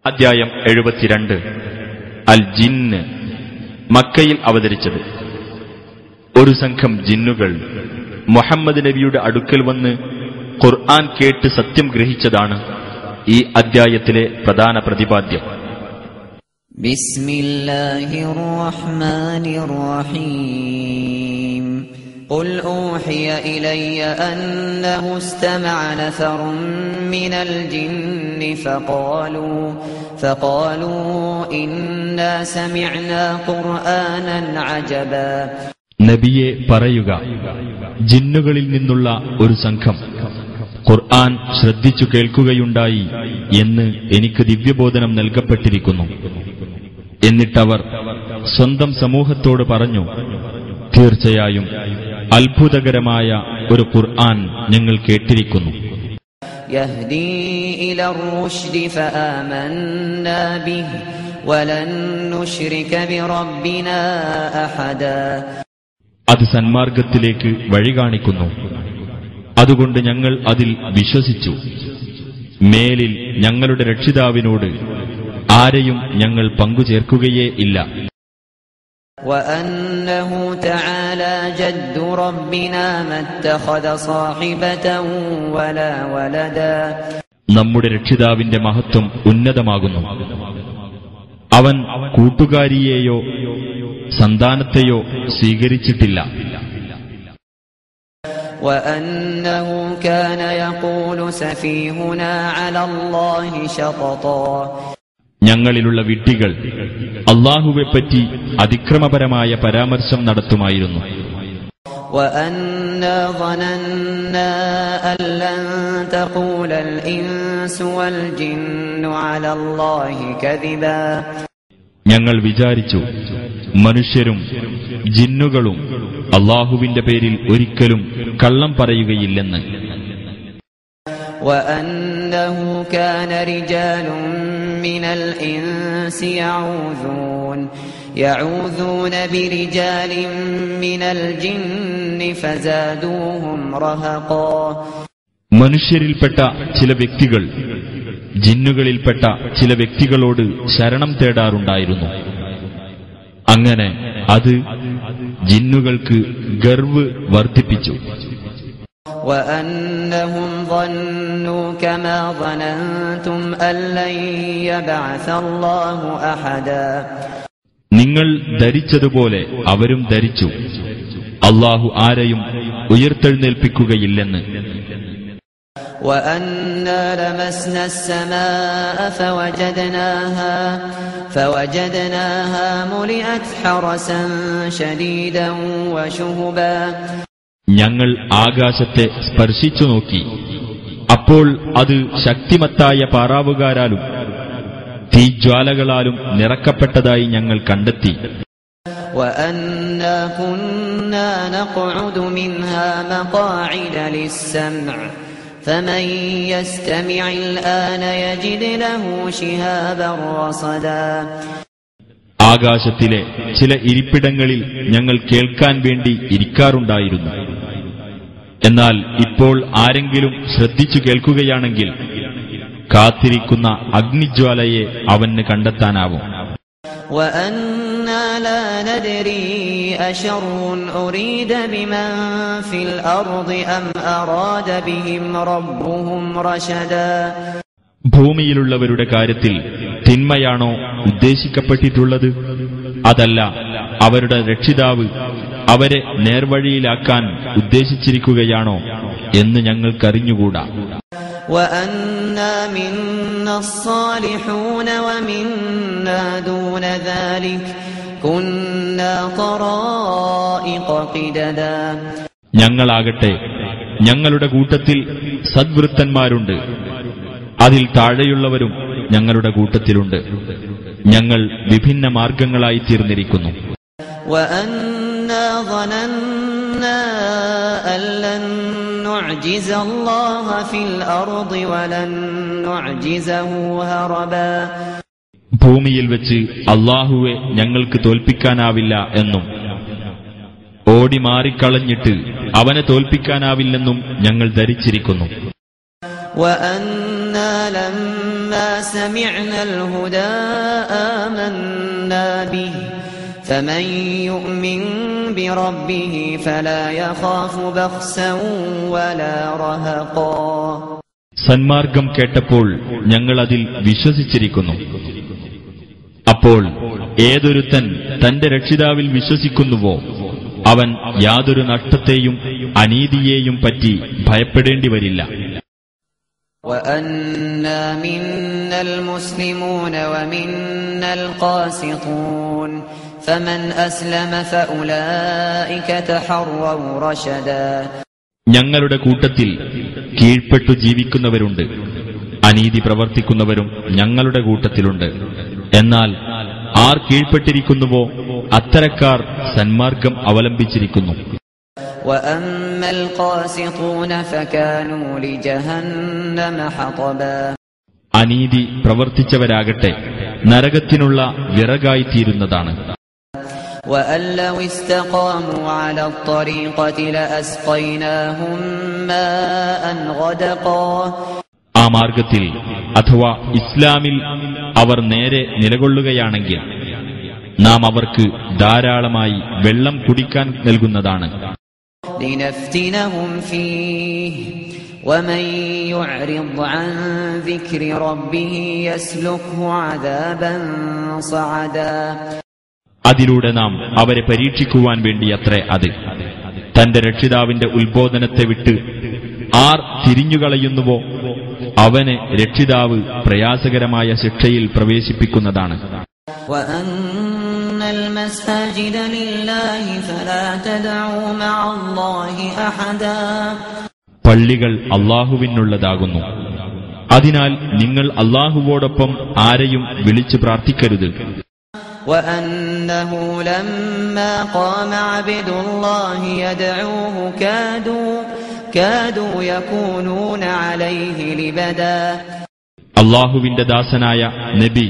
അധ്യായം 72 അൽ ജിന്ന്. മക്കയിൽ അവതരിച്ചത്. ഒരു സംഘം ജിന്നുകൾ മുഹമ്മദ് നബിയുടെ അടുക്കൽ വന്ന് ഖുർആൻ കേട്ട് സത്യം ഗ്രഹിച്ചതാണ് ഈ അധ്യായത്തിലെ പ്രധാന പ്രതിപാദ്യം. ബിസ്മില്ലാഹിർ റഹ്മാനിർ റഹീം. ഖുൽ ഊഹിയ ഇലയ്യ അന്നഹു ഇസ്തമഅ നഫറുൻ മിനൽ ജിന്നി ഫഖാലൂ ഇന്നാ സമിഅനാ ഖുർആനൻ അജബാ. നബിയെ പറയുക, ജിന്നുകളിൽ നിന്നുള്ള ഒരു സംഘം ഖുർആൻ ശ്രദ്ധിച്ചു കേൾക്കുകയുണ്ടായി എന്ന് എനിക്ക് ദിവ്യബോധനം നൽകപ്പെട്ടിരിക്കുന്നു. എന്നിട്ടവർ സ്വന്തം സമൂഹത്തോട് പറഞ്ഞു, തീർച്ചയായും അത്ഭുതകരമായ ഒരു ഖുർആൻ ഞങ്ങൾ കേട്ടിരിക്കുന്നു. യഹ്ദീ ഇലർ റുശ്ദി ഫആമന്നാ ബിഹി വലൻ നുശ്രിക ബിറബ്ബിനാ അഹദാ. അത് സന്മാർഗത്തിലേക്ക് വഴി കാണിക്കുന്നു. അതുകൊണ്ട് ഞങ്ങൾ അതിൽ വിശ്വസിച്ചു. മേലിൽ ഞങ്ങളുടെ രക്ഷിതാവിനോട് ആരെയും ഞങ്ങൾ പങ്കുചേർക്കുകയേ ഇല്ല. وأنه تعالى جد ربنا ما اتخذ صاحبة ولا ولدا. നമ്മുടെ രക്ഷിതാവിന്റെ മഹത്വം ഉന്നതമാകുന്നു. അവൻ കൂട്ടുകാരിയെയോ സന്താനത്തെയോ സ്വീകരിച്ചിട്ടില്ല. وأنه كان يقول سفيهنا على الله شططا. ഞങ്ങളിലുള്ള വിഡ്ഢികൾ അല്ലാഹുവെപ്പറ്റി അതിക്രമപരമായ പരാമർശം നടത്തുമായിരുന്നു. وأنا ظننا أن لن تقول الإنس والجن على الله كذبا. ഞങ്ങൾ വിചാരിച്ചു, മനുഷ്യരും ജിന്നുകളും അല്ലാഹുവിന്റെ പേരിൽ ഒരിക്കലും കള്ളം പറയുകയില്ലെന്ന്. وأنه كان رجال من الإنس يعوذون برجال من الجن فزادوهم رهقا. മനുഷ്യരിൽപ്പെട്ട ചില വ്യക്തികൾ ജിന്നുകളിൽപ്പെട്ട ചില വ്യക്തികളോട് ശരണം തേടാറുണ്ടായിരുന്നു. അങ്ങനെ അത് ജിന്നുകൾക്ക് ഗർവ് വർദ്ധിപ്പിച്ചു. وأنهم ظنوا كما ظننتم أن لن يبعث الله أحدا. നിങ്ങൾ ധരിച്ചതുപോലെ അവരും ധരിച്ചു, അല്ലാഹു ആരെയും ഉയർത്തെഴുന്നേൽപ്പിക്കുകയില്ലെന്ന്. وأنا لمسنا السماء فوجدناها ملئت حرسا شديدا وشهبا. ഞങ്ങൾ ആകാശത്തെ സ്പർശിച്ചു നോക്കി. അപ്പോൾ അത് ശക്തിമത്തായ പാറാവുകാരാലും തീജ്വാലകളാലും നിറക്കപ്പെട്ടതായി ഞങ്ങൾ കണ്ടെത്തി. وأنا كنا نقعد منها مقاعد للسمع فمن يستمع الآن يجد له شهابا رصدا. ആകാശത്തിലെ ചില ഇരിപ്പിടങ്ങളിൽ ഞങ്ങൾ കേൾക്കാൻ വേണ്ടി ഇരിക്കാറുണ്ടായിരുന്നു. എന്നാൽ ഇപ്പോൾ ആരെങ്കിലും ശ്രദ്ധിച്ചു കേൾക്കുകയാണെങ്കിൽ കാത്തിരിക്കുന്ന അഗ്നിജ്വാലയെ അവന് കണ്ടെത്താനാവും. وأنا لا ندري أشر أريد بمن في الأرض أم أراد بهم ربهم رشدا. ഭൂമിയിലുള്ളവരുടെ കാര്യത്തിൽ തിന്മയാണോ ഉദ്ദേശിക്കപ്പെട്ടിട്ടുള്ളത്, അതല്ല അവരുടെ രക്ഷിതാവ് അവരെ നേർവഴിയിലാക്കാൻ ഉദ്ദേശിച്ചിരിക്കുകയാണോ എന്ന് ഞങ്ങൾക്കറിഞ്ഞുകൂടാ. وأنا منا الصالحون ومنا دون ذلك كنا طرائق قددا. ഞങ്ങളാകട്ടെ ഞങ്ങളുടെ കൂട്ടത്തിൽ സദ്വൃത്തന്മാരുണ്ട്, അതിൽ താഴെയുള്ളവരും ഞങ്ങളുടെ കൂട്ടത്തിലുണ്ട്. ഞങ്ങൾ വിഭിന്ന മാർഗങ്ങളായി തീർന്നിരിക്കുന്നു. وأنا ظننا أن لن نعجز الله في الأرض ولن نعجزه هربا. ഭൂമിയിൽ വെച്ച് അല്ലാഹുവെ ഞങ്ങൾക്ക് തോൽപ്പിക്കാനാവില്ല എന്നും ഓടി മാറിക്കളഞ്ഞിട്ട് അവനെ തോൽപ്പിക്കാനാവില്ലെന്നും ഞങ്ങൾ ധരിച്ചിരിക്കുന്നു. وأن وأنا لما سمعنا الهدى آمنا به فمن يؤمن بربه فلا يخاف بخسا ولا رهقا. സന്മാർഗം കേട്ടപ്പോൾ ഞങ്ങൾ അതിൽ വിശ്വസിച്ചിരിക്കുന്നു. അപ്പോൾ ഏതൊരുത്തൻ തന്റെ രക്ഷിതാവിൽ വിശ്വസിക്കുന്നുവോ അവൻ യാതൊരു നഷ്ടത്തെയും അനീതിയെയും പറ്റി ഭയപ്പെടേണ്ടി വരില്ല. وأنا منا المسلمون ومنا القاسطون فمن أسلم فأولئك تحروا رشدا. ഞങ്ങളുടെ കൂട്ടത്തിൽ കീഴ്പ്പെട്ടു ജീവിക്കുന്നവരുണ്ട്, അനീതി പ്രവർത്തിക്കുന്നവരും ഞങ്ങളുടെ കൂട്ടത്തിലുണ്ട്. എന്നാൽ ആർ കീഴ്പ്പെട്ടിരിക്കുന്നുവോ അത്തരക്കാർ സന്മാർഗം അവലംബിച്ചിരിക്കുന്നു. وأما القاسطون فكانوا لجهنم حطبا. അനീതി പ്രവർത്തിച്ചവരാകട്ടെ നരകത്തിനുള്ള വിറകായിത്തീരുന്നതാണ്. وأن لو استقاموا على الطريقة لأسقيناهم ماء غدقا. ആ മാർഗത്തിൽ അഥവാ ഇസ്ലാമിൽ അവർ നേരെ നിലകൊള്ളുകയാണെങ്കിൽ നാം അവർക്ക് ധാരാളമായി വെള്ളം കുടിക്കാൻ നൽകുന്നതാണ്. لنفتنهم فيه ومن يعرض عن ذكر ربه يسلكه عذابا صعدا. അതിലൂടെ നാം അവരെ പരീക്ഷിക്കുവാൻ വേണ്ടിയത്രേ അത്. തന്റെ രക്ഷിതാവിന്റെ ഉത്ബോധനത്തെ വിട്ട് ആർ തിരിഞ്ഞുകളയുന്നുവോ അവനെ രക്ഷിതാവ് പ്രയാസകരമായ ശിക്ഷയിൽ പ്രവേശിപ്പിക്കുന്നതാണ്. وأن المساجد لله فلا تدعوا مع الله أحدا. പള്ളികൾ അല്ലാഹുവിനുള്ളതാകുന്നു, അതിനാൽ നിങ്ങൾ അല്ലാഹുവോടൊപ്പം ആരെയും വിളിച്ചു പ്രാർത്ഥിക്കരുത്. وأنه لما قام عبد الله يدعوه كادوا يكونون عليه لبدا. അല്ലാഹുവിന്റെ ദാസനായ നബി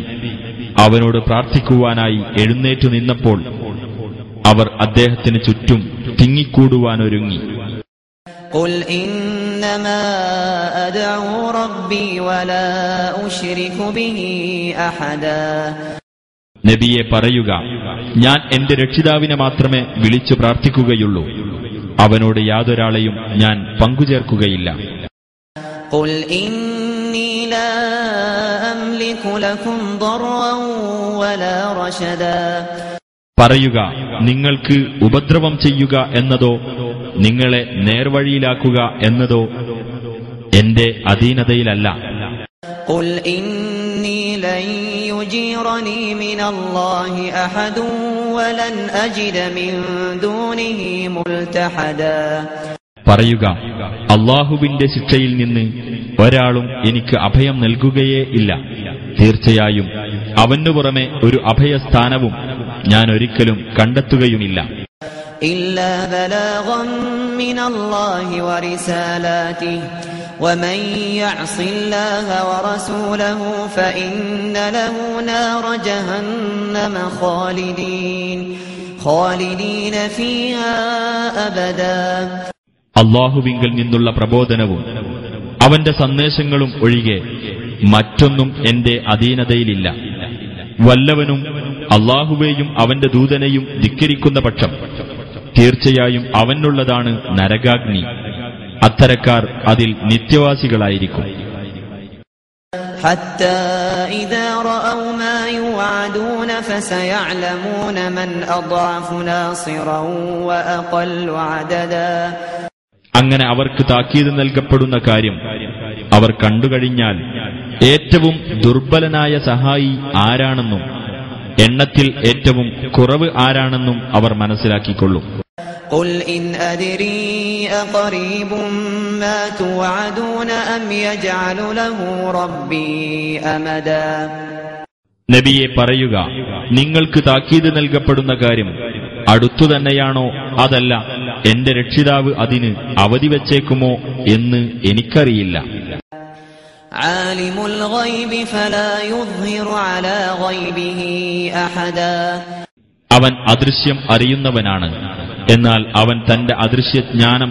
അവനോട് പ്രാർത്ഥിക്കുവാനായി എഴുന്നേറ്റു നിന്നപ്പോൾ അവർ അദ്ദേഹത്തിന് ചുറ്റും തിങ്ങിക്കൂടുവാനൊരുങ്ങി. قل إنما أدعو ربي ولا أشرك به أحدا. നബിയെ പറയുക, ഞാൻ എന്റെ രക്ഷിതാവിനെ മാത്രമേ വിളിച്ചു പ്രാർത്ഥിക്കുകയുള്ളൂ, അവനോട് യാതൊരാളെയും ഞാൻ പങ്കുചേർക്കുകയില്ല. قل إني لا أملك لكم ضرا ولا رشدا. പറയുക, നിങ്ങൾക്ക് ഉപദ്രവം ചെയ്യുക എന്നതോ നിങ്ങളെ നേർവഴിയിലാക്കുക എന്നതോ എന്റെ അധീനതയിലല്ല. قل إني لن يجيرني من الله أحد ولن أجد من دونه ملتحدا. പറയുക, അല്ലാഹുവിന്റെ ശിക്ഷയിൽ നിന്ന് ഒരാളും എനിക്ക് അഭയം നൽകുകയേ ഇല്ല. തീർച്ചയായും അവനു പുറമെ ഒരു അഭയസ്ഥാനവും ഞാൻ ഒരിക്കലും കണ്ടെത്തുകയുമില്ല. إلا بلاغا من الله ورسالاته ومن يعص الله ورسوله فإن له نار جهنم خالدين فيها أبدا. അല്ലാഹുവിങ്കൽ നിന്നുള്ള പ്രബോധനവും അവന്റെ സന്ദേശങ്ങളും ഒഴികെ മറ്റൊന്നും എന്റെ അധീനതയിലില്ല. വല്ലവനും അല്ലാഹുവേയും അവന്റെ ദൂതനെയും ധിക്കരിക്കുന്ന പക്ഷം തീർച്ചയായും അവനുള്ളതാണ് നരകാഗ്നി. അത്തരക്കാർ അതിൽ നിത്യവാസികളായിരിക്കും. حتى إذا رأوا ما يوعدون فسيعلمون من أضعف ناصرا وأقل عددا. അങ്ങനെ അവർക്ക് താക്കീത് നൽകപ്പെടുന്ന കാര്യം അവർ കണ്ടുകഴിഞ്ഞാൽ ഏറ്റവും ദുർബലനായ സഹായി ആരാണെന്നും എണ്ണത്തിൽ ഏറ്റവും കുറവ് ആരാണെന്നും അവർ മനസ്സിലാക്കിക്കൊള്ളും. قل إن أدري أقريب ما توعدون أم يجعل له ربي أمدا. നബിയെ പറയുക, നിങ്ങൾക്ക് താക്കീത് നൽകപ്പെടുന്ന കാര്യം അടുത്തു തന്നെയാണോ അതല്ല എന്റെ രക്ഷിതാവ് അതിന് അവധി വച്ചേക്കുമോ എന്ന് എനിക്കറിയില്ല. عالم الغيب فلا يظهر على غيبه أحدا. അവൻ അദൃശ്യം അറിയുന്നവനാണ്, എന്നാൽ അവൻ തന്റെ അദൃശ്യജ്ഞാനം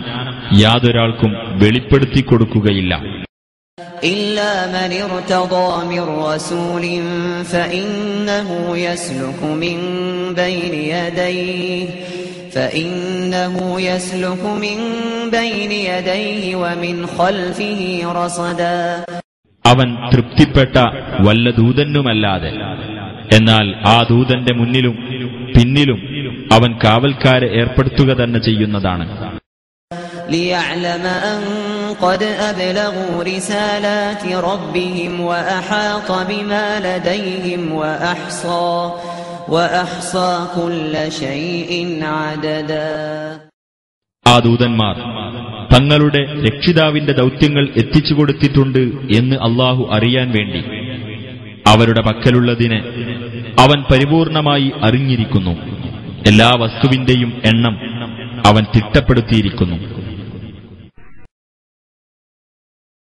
യാതൊരാൾക്കും വെളിപ്പെടുത്തി കൊടുക്കുകയില്ല. إلا من ارتضى من رسول فإنه يسلك من بين يديه ومن خلفه رصدا. അവൻ തൃപ്തിപ്പെട്ട വല്ല ദൂതനുമല്ലാതെ, എന്നാൽ ആ ദൂതന്റെ മുന്നിലും പിന്നിലും അവൻ കാവൽക്കാരെ ഏർപ്പെടുത്തുക തന്നെ ചെയ്യുന്നതാണ്. ليعلم أن قد أبلغوا رسالات ربهم وأحاط بما لديهم وأحصى كل شيء عددا. ആ ദൂതന്മാർ തങ്ങളുടെ രക്ഷിതാവിന്റെ ദൗത്യങ്ങൾ എത്തിച്ചുകൊടുത്തിട്ടുണ്ട് എന്ന് അല്ലാഹു അറിയാൻ വേണ്ടി അവരുടെ പക്കലുള്ളതിനെ അവൻ പരിപൂർണമായി അറിഞ്ഞിരിക്കുന്നു. എല്ലാ വസ്തുവിന്റെയും എണ്ണം അവൻ തിട്ടപ്പെടുത്തിയിരിക്കുന്നു.